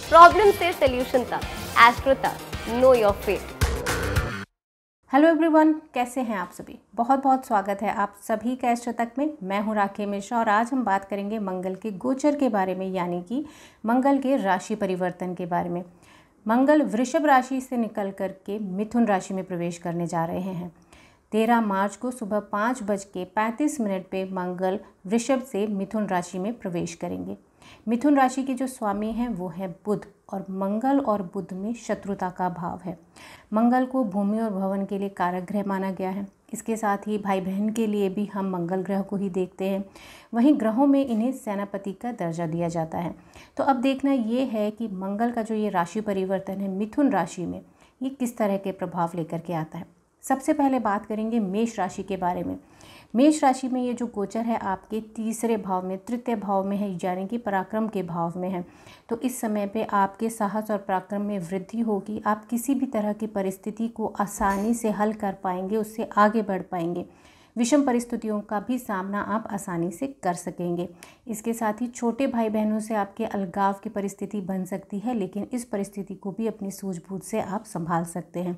Problem से solution तक, astro तक, know your fate. Hello everyone, कैसे हैं आप सभी। बहुत बहुत स्वागत है आप सभी का एस्ट्रो तक में। मैं हूं राखी मिश्रा और आज हम बात करेंगे मंगल के गोचर के बारे में, यानी कि मंगल के राशि परिवर्तन के बारे में। मंगल वृषभ राशि से निकल करके मिथुन राशि में प्रवेश करने जा रहे हैं। 13 मार्च को सुबह 5:35 पे मंगल वृषभ से मिथुन राशि में प्रवेश करेंगे। मिथुन राशि के जो स्वामी हैं वो है बुध, और मंगल और बुध में शत्रुता का भाव है। मंगल को भूमि और भवन के लिए कारक ग्रह माना गया है। इसके साथ ही भाई बहन के लिए भी हम मंगल ग्रह को ही देखते हैं। वहीं ग्रहों में इन्हें सेनापति का दर्जा दिया जाता है। तो अब देखना ये है कि मंगल का जो ये राशि परिवर्तन है मिथुन राशि में, ये किस तरह के प्रभाव लेकर के आता है। सबसे पहले बात करेंगे मेष राशि के बारे में। मेष राशि में ये जो गोचर है आपके तीसरे भाव में, तृतीय भाव में है, यानी कि पराक्रम के भाव में है। तो इस समय पे आपके साहस और पराक्रम में वृद्धि होगी। आप किसी भी तरह की परिस्थिति को आसानी से हल कर पाएंगे, उससे आगे बढ़ पाएंगे। विषम परिस्थितियों का भी सामना आप आसानी से कर सकेंगे। इसके साथ ही छोटे भाई बहनों से आपके अलगाव की परिस्थिति बन सकती है, लेकिन इस परिस्थिति को भी अपनी सूझबूझ से आप संभाल सकते हैं।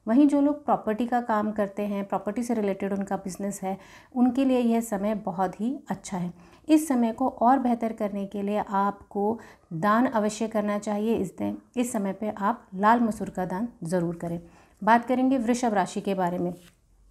वहीं जो लोग प्रॉपर्टी का काम करते हैं, प्रॉपर्टी से रिलेटेड उनका बिजनेस है, उनके लिए यह समय बहुत ही अच्छा है। इस समय को और बेहतर करने के लिए आपको दान अवश्य करना चाहिए। इस समय पे आप लाल मसूर का दान ज़रूर करें। बात करेंगे वृषभ राशि के बारे में।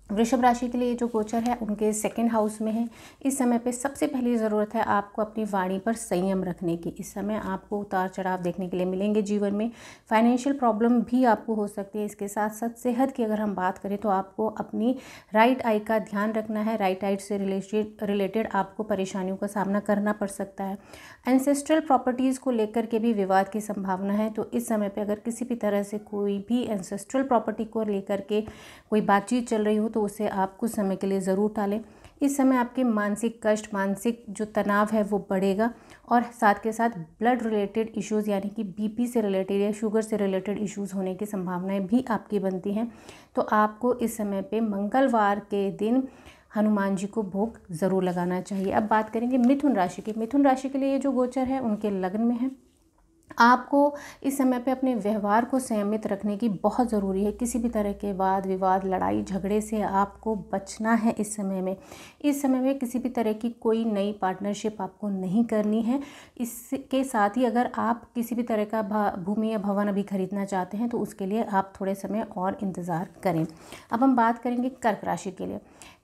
वृषभ राशि के लिए जो गोचर है उनके सेकंड हाउस में है। इस समय पे सबसे पहली ज़रूरत है आपको अपनी वाणी पर संयम रखने की। इस समय आपको उतार चढ़ाव देखने के लिए मिलेंगे जीवन में। फाइनेंशियल प्रॉब्लम भी आपको हो सकती है। इसके साथ साथ सेहत की अगर हम बात करें तो आपको अपनी राइट आई का ध्यान रखना है। राइट आई से रिलेटेड आपको परेशानियों का सामना करना पड़ सकता है। एंसेस्ट्रल प्रॉपर्टीज़ को लेकर के भी विवाद की संभावना है। तो इस समय पर अगर किसी भी तरह से कोई भी एंसेस्ट्रल प्रॉपर्टी को लेकर के कोई बातचीत चल रही हो तो उसे आप कुछ समय के लिए ज़रूर टालें। इस समय आपके मानसिक कष्ट, मानसिक जो तनाव है वो बढ़ेगा, और साथ के साथ ब्लड रिलेटेड इश्यूज़ यानी कि बीपी से रिलेटेड या शुगर से रिलेटेड इश्यूज़ होने की संभावनाएं भी आपकी बनती हैं। तो आपको इस समय पे मंगलवार के दिन हनुमान जी को भोग ज़रूर लगाना चाहिए। अब बात करेंगे मिथुन राशि की। मिथुन राशि के लिए ये जो गोचर है उनके लग्न में है। आपको इस समय पे अपने व्यवहार को संयमित रखने की बहुत ज़रूरी है। किसी भी तरह के वाद विवाद, लड़ाई झगड़े से आपको बचना है इस समय में। इस समय में किसी भी तरह की कोई नई पार्टनरशिप आपको नहीं करनी है। इसके साथ ही अगर आप किसी भी तरह का भूमि या भवन अभी खरीदना चाहते हैं तो उसके लिए आप थोड़े समय और इंतज़ार करें। अब हम बात करेंगे कर्क राशि के लिए।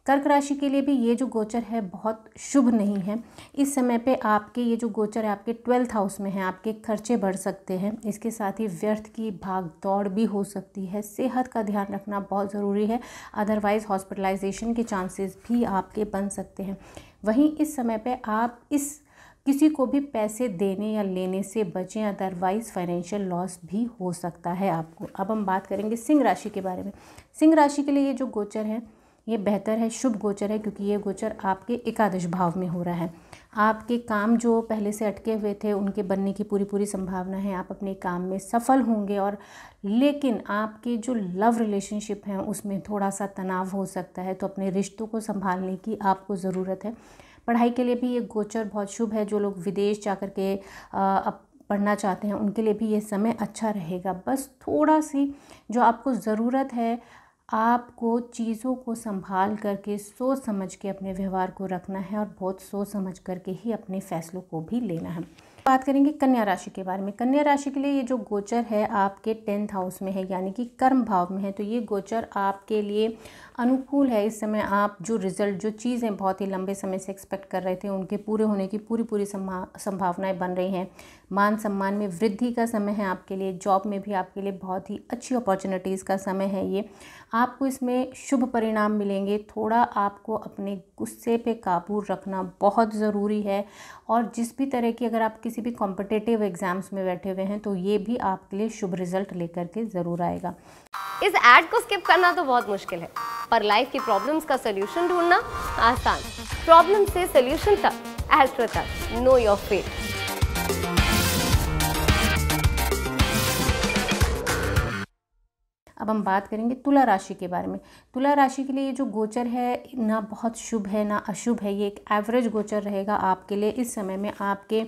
कर्क राशि के लिए भी ये जो गोचर है बहुत शुभ नहीं है। इस समय पे आपके ये जो गोचर है आपके 12th हाउस में है। आपके खर्चे बढ़ सकते हैं। इसके साथ ही व्यर्थ की भाग दौड़ भी हो सकती है। सेहत का ध्यान रखना बहुत ज़रूरी है, अदरवाइज़ हॉस्पिटलाइजेशन के चांसेस भी आपके बन सकते हैं। वहीं इस समय पे आप किसी को भी पैसे देने या लेने से बचें, अदरवाइज़ फाइनेंशियल लॉस भी हो सकता है आपको। अब हम बात करेंगे सिंह राशि के बारे में। सिंह राशि के लिए ये जो गोचर है ये बेहतर है, शुभ गोचर है, क्योंकि ये गोचर आपके एकादश भाव में हो रहा है। आपके काम जो पहले से अटके हुए थे उनके बनने की पूरी संभावना है। आप अपने काम में सफल होंगे, और लेकिन आपके जो लव रिलेशनशिप हैं उसमें थोड़ा सा तनाव हो सकता है। तो अपने रिश्तों को संभालने की आपको ज़रूरत है। पढ़ाई के लिए भी ये गोचर बहुत शुभ है। जो लोग विदेश जाकर के अब पढ़ना चाहते हैं उनके लिए भी ये समय अच्छा रहेगा। बस थोड़ा सी जो आपको ज़रूरत है, आपको चीज़ों को संभाल करके सोच समझ के अपने व्यवहार को रखना है, और बहुत सोच समझ करके ही अपने फैसलों को भी लेना है। बात करेंगे कन्या राशि के बारे में। कन्या राशि के लिए ये जो गोचर है आपके 10th हाउस में है, यानी कि कर्म भाव में है। तो ये गोचर आपके लिए अनुकूल है। इस समय आप जो रिजल्ट, जो चीज़ें बहुत ही लंबे समय से एक्सपेक्ट कर रहे थे उनके पूरे होने की पूरी संभावनाएं बन रही हैं। मान सम्मान में वृद्धि का समय है आपके लिए। जॉब में भी आपके लिए बहुत ही अच्छी अपॉर्चुनिटीज़ का समय है ये। आपको इसमें शुभ परिणाम मिलेंगे। थोड़ा आपको अपने गुस्से पे काबू रखना बहुत ज़रूरी है, और जिस भी तरह की अगर आप किसी भी कॉम्पिटिटिव एग्जाम्स में बैठे हुए हैं तो ये भी आपके लिए शुभ रिजल्ट लेकर के ज़रूर आएगा। इस ऐड को स्किप करना तो बहुत मुश्किल है, पर लाइफ की प्रॉब्लम्स का सोल्यूशन ढूंढना आसान। प्रॉब्लम से सोल्यूशन तक, एस्ट्रो तक, नो योर फेट। अब हम बात करेंगे तुला राशि के बारे में। तुला राशि के लिए ये जो गोचर है ना बहुत शुभ है ना अशुभ है। ये एक एवरेज गोचर रहेगा आपके लिए। इस समय में आपके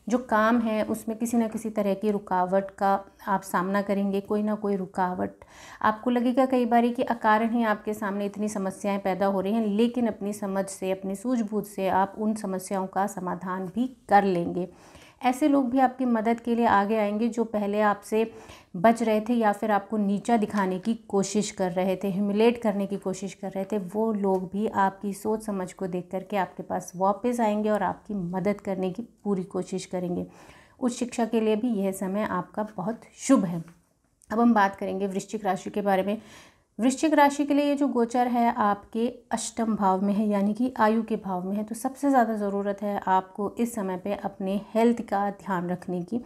जो काम है उसमें किसी न किसी तरह की रुकावट का आप सामना करेंगे, कोई ना कोई रुकावट आपको लगेगा कई बार कि अकारण ही आपके सामने इतनी समस्याएं पैदा हो रही हैं, लेकिन अपनी समझ से, अपनी सूझबूझ से आप उन समस्याओं का समाधान भी कर लेंगे। ऐसे लोग भी आपकी मदद के लिए आगे आएंगे जो पहले आपसे बच रहे थे या फिर आपको नीचा दिखाने की कोशिश कर रहे थे, ह्यूमिलेट करने की कोशिश कर रहे थे, वो लोग भी आपकी सोच समझ को देख करके आपके पास वापस आएंगे और आपकी मदद करने की पूरी कोशिश करेंगे। उच्च शिक्षा के लिए भी यह समय आपका बहुत शुभ है। अब हम बात करेंगे वृश्चिक राशि के बारे में। वृश्चिक राशि के लिए ये जो गोचर है आपके अष्टम भाव में है, यानी कि आयु के भाव में है, तो सबसे ज़्यादा ज़रूरत है आपको इस समय पे अपने हेल्थ का ध्यान रखने की।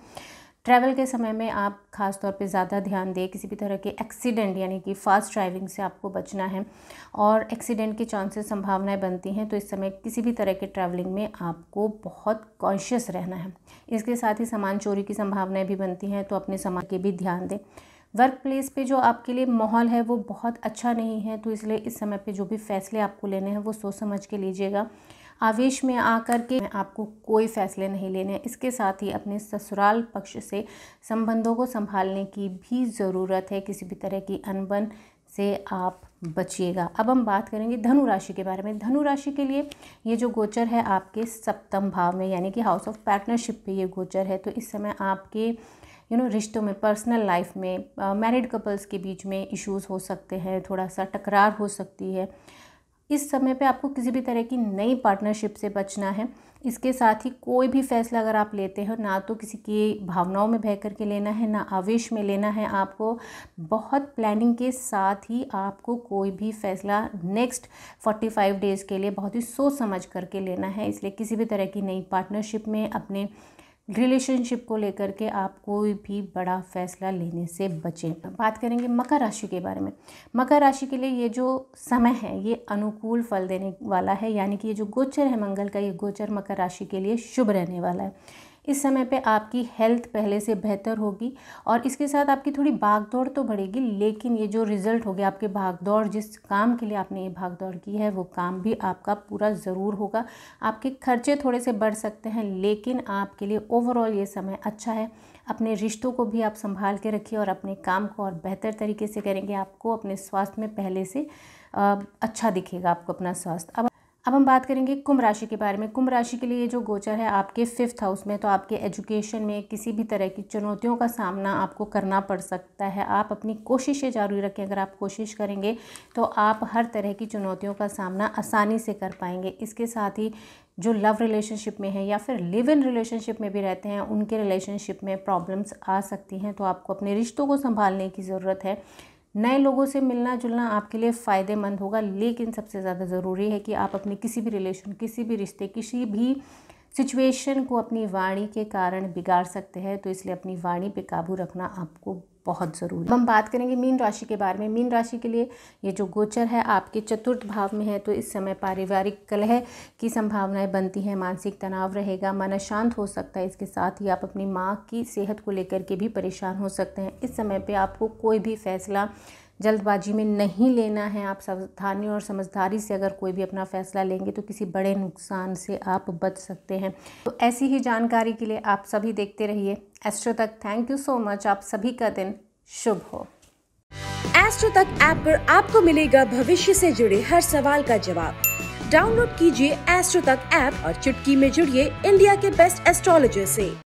ट्रैवल के समय में आप ख़ास तौर पे ज़्यादा ध्यान दें, किसी भी तरह के एक्सीडेंट यानी कि फ़ास्ट ड्राइविंग से आपको बचना है और एक्सीडेंट की चांसेस संभावनाएं बनती हैं, तो इस समय किसी भी तरह के ट्रैवलिंग में आपको बहुत कॉन्शियस रहना है। इसके साथ ही सामान चोरी की संभावनाएं भी बनती हैं, तो अपने सामान के भी ध्यान दें। वर्क प्लेस पे जो आपके लिए माहौल है वो बहुत अच्छा नहीं है, तो इसलिए इस समय पे जो भी फैसले आपको लेने हैं वो सोच समझ के लीजिएगा। आवेश में आकर के आपको कोई फैसले नहीं लेने हैं। इसके साथ ही अपने ससुराल पक्ष से संबंधों को संभालने की भी ज़रूरत है, किसी भी तरह की अनबन से आप बचिएगा। अब हम बात करेंगे धनु राशि के बारे में। धनु राशि के लिए ये जो गोचर है आपके सप्तम भाव में, यानी कि हाउस ऑफ पार्टनरशिप पे ये गोचर है, तो इस समय आपके रिश्तों में, पर्सनल लाइफ में, मैरिड कपल्स के बीच में इश्यूज़ हो सकते हैं, थोड़ा सा टकरार हो सकती है। इस समय पे आपको किसी भी तरह की नई पार्टनरशिप से बचना है। इसके साथ ही कोई भी फैसला अगर आप लेते हो, ना तो किसी की भावनाओं में बह करके लेना है, ना आवेश में लेना है। आपको बहुत प्लानिंग के साथ ही आपको कोई भी फैसला नेक्स्ट 45 डेज़ के लिए बहुत ही सोच समझ करके लेना है। इसलिए किसी भी तरह की नई पार्टनरशिप में, अपने रिलेशनशिप को लेकर के आप कोई भी बड़ा फैसला लेने से बचें। बात करेंगे मकर राशि के बारे में। मकर राशि के लिए ये जो समय है ये अनुकूल फल देने वाला है, यानी कि ये जो गोचर है मंगल का, ये गोचर मकर राशि के लिए शुभ रहने वाला है। इस समय पे आपकी हेल्थ पहले से बेहतर होगी और इसके साथ आपकी थोड़ी भागदौड़ तो बढ़ेगी, लेकिन ये जो रिज़ल्ट हो गया आपके भागदौड़, जिस काम के लिए आपने ये भागदौड़ की है वो काम भी आपका पूरा ज़रूर होगा। आपके खर्चे थोड़े से बढ़ सकते हैं, लेकिन आपके लिए ओवरऑल ये समय अच्छा है। अपने रिश्तों को भी आप संभाल के रखिए और अपने काम को और बेहतर तरीके से करेंगे। आपको अपने स्वास्थ्य में पहले से अच्छा दिखेगा आपको अपना स्वास्थ्य। अब हम बात करेंगे कुंभ राशि के बारे में। कुंभ राशि के लिए ये जो गोचर है आपके 5th हाउस में, तो आपके एजुकेशन में किसी भी तरह की चुनौतियों का सामना आपको करना पड़ सकता है। आप अपनी कोशिशें जारी रखें। अगर आप कोशिश करेंगे तो आप हर तरह की चुनौतियों का सामना आसानी से कर पाएंगे। इसके साथ ही जो लव रिलेशनशिप में है या फिर लिव इन रिलेशनशिप में भी रहते हैं, उनके रिलेशनशिप में प्रॉब्लम्स आ सकती हैं, तो आपको अपने रिश्तों को संभालने की ज़रूरत है। नए लोगों से मिलना जुलना आपके लिए फ़ायदेमंद होगा, लेकिन सबसे ज़्यादा ज़रूरी है कि आप अपने किसी भी रिलेशन, किसी भी रिश्ते, किसी भी सिचुएशन को अपनी वाणी के कारण बिगाड़ सकते हैं, तो इसलिए अपनी वाणी पे काबू रखना आपको बहुत ज़रूरी है। हम बात करेंगे मीन राशि के बारे में। मीन राशि के लिए ये जो गोचर है आपके 4th भाव में है, तो इस समय पारिवारिक कलह की संभावनाएं बनती हैं, मानसिक तनाव रहेगा, मन अशांत हो सकता है। इसके साथ ही आप अपनी माँ की सेहत को लेकर के भी परेशान हो सकते हैं। इस समय पे आपको कोई भी फैसला जल्दबाजी में नहीं लेना है। आप सावधानी और समझदारी से अगर कोई भी अपना फैसला लेंगे तो किसी बड़े नुकसान से आप बच सकते हैं। तो ऐसी ही जानकारी के लिए आप सभी देखते रहिए एस्ट्रो तक। Thank you so much. आप सभी का दिन शुभ हो। एस्ट्रो तक ऐप पर आपको मिलेगा भविष्य से जुड़े हर सवाल का जवाब। डाउनलोड कीजिए एस्ट्रो तक ऐप और चुटकी में जुड़िए इंडिया के बेस्ट एस्ट्रोलॉजर से।